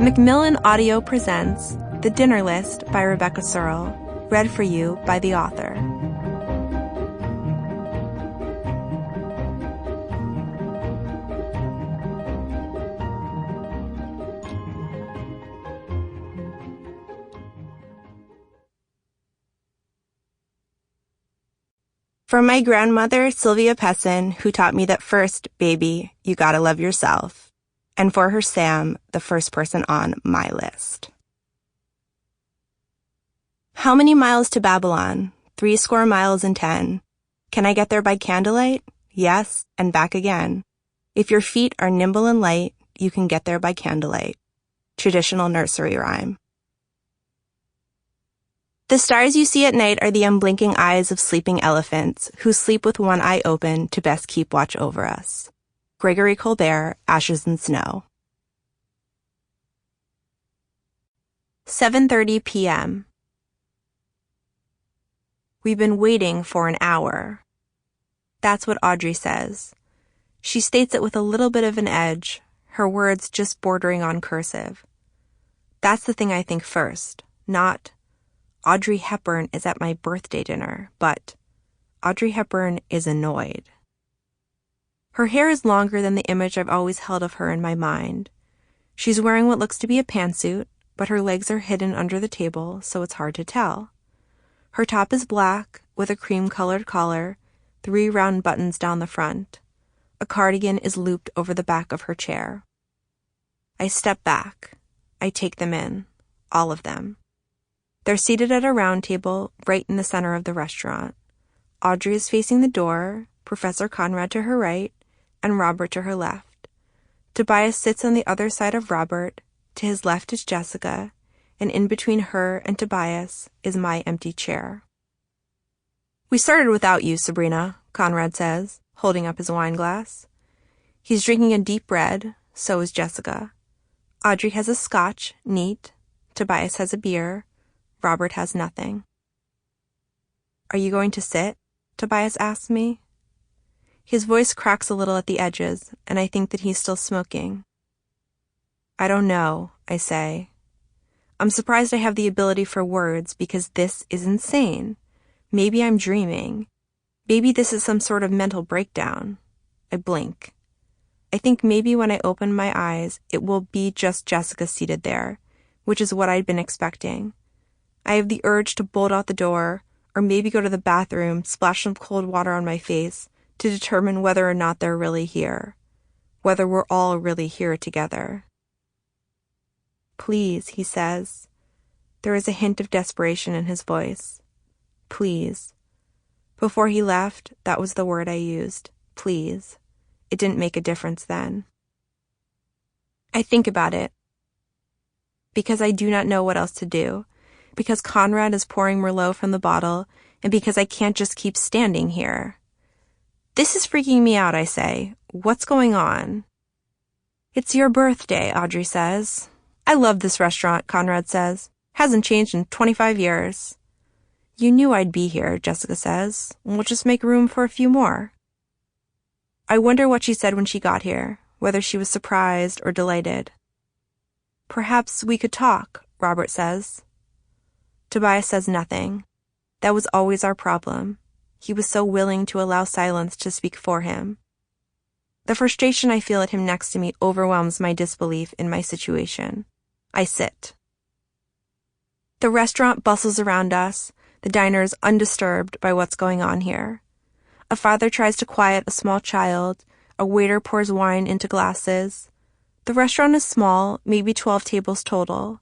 Macmillan Audio presents The Dinner List by Rebecca Serle, read for you by the author. From my grandmother, Sylvia Pessin, who taught me that first, baby, you gotta love yourself. And for her Sam, the first person on my list. How many miles to Babylon? 70 miles and 10. Can I get there by candlelight? Yes, and back again. If your feet are nimble and light, you can get there by candlelight. Traditional nursery rhyme. The stars you see at night are the unblinking eyes of sleeping elephants who sleep with one eye open to best keep watch over us. Gregory Colbert, Ashes and Snow. 7:30 p.m. We've been waiting for an hour. That's what Audrey says. She states it with a little bit of an edge, her words just bordering on cursive. That's the thing I think first, not Audrey Hepburn is at my birthday dinner, but Audrey Hepburn is annoyed. Her hair is longer than the image I've always held of her in my mind. She's wearing what looks to be a pantsuit, but her legs are hidden under the table, so it's hard to tell. Her top is black, with a cream-colored collar, 3 round buttons down the front. A cardigan is looped over the back of her chair. I step back. I take them in. All of them. They're seated at a round table right in the center of the restaurant. Audrey is facing the door, Professor Conrad to her right, and Robert to her left. Tobias sits on the other side of Robert, to his left is Jessica, and in between her and Tobias is my empty chair. We started without you, Sabrina, Conrad says, holding up his wine glass. He's drinking a deep red, so is Jessica. Audrey has a scotch, neat. Tobias has a beer. Robert has nothing. Are you going to sit? Tobias asks me. His voice cracks a little at the edges, and I think that he's still smoking. I don't know, I say. I'm surprised I have the ability for words because this is insane. Maybe I'm dreaming. Maybe this is some sort of mental breakdown. I blink. I think maybe when I open my eyes, it will be just Jessica seated there, which is what I'd been expecting. I have the urge to bolt out the door, or maybe go to the bathroom, splash some cold water on my face, to determine whether or not they're really here. Whether we're all really here together. Please, he says. There is a hint of desperation in his voice. Please. Before he left, that was the word I used. Please. It didn't make a difference then. I think about it. Because I do not know what else to do. Because Conrad is pouring Merlot from the bottle, and because I can't just keep standing here. This is freaking me out, I say. What's going on? It's your birthday, Audrey says. I love this restaurant, Conrad says. Hasn't changed in 25 years. You knew I'd be here, Jessica says. We'll just make room for a few more. I wonder what she said when she got here, whether she was surprised or delighted. Perhaps we could talk, Robert says. Tobias says nothing. That was always our problem. He was so willing to allow silence to speak for him. The frustration I feel at him next to me overwhelms my disbelief in my situation. I sit. The restaurant bustles around us, the diner is undisturbed by what's going on here. A father tries to quiet a small child, a waiter pours wine into glasses. The restaurant is small, maybe 12 tables total.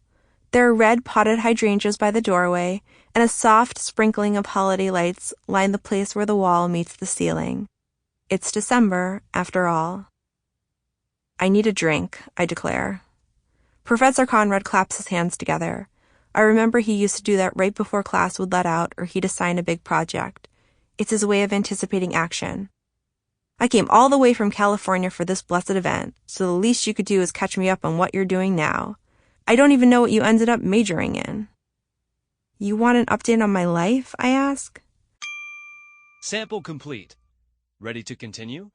There are red potted hydrangeas by the doorway, and a soft sprinkling of holiday lights line the place where the wall meets the ceiling. It's December, after all. I need a drink, I declare. Professor Conrad claps his hands together. I remember he used to do that right before class would let out or he'd assign a big project. It's his way of anticipating action. I came all the way from California for this blessed event, so the least you could do is catch me up on what you're doing now. I don't even know what you ended up majoring in. You want an update on my life? I ask. Sample complete. Ready to continue?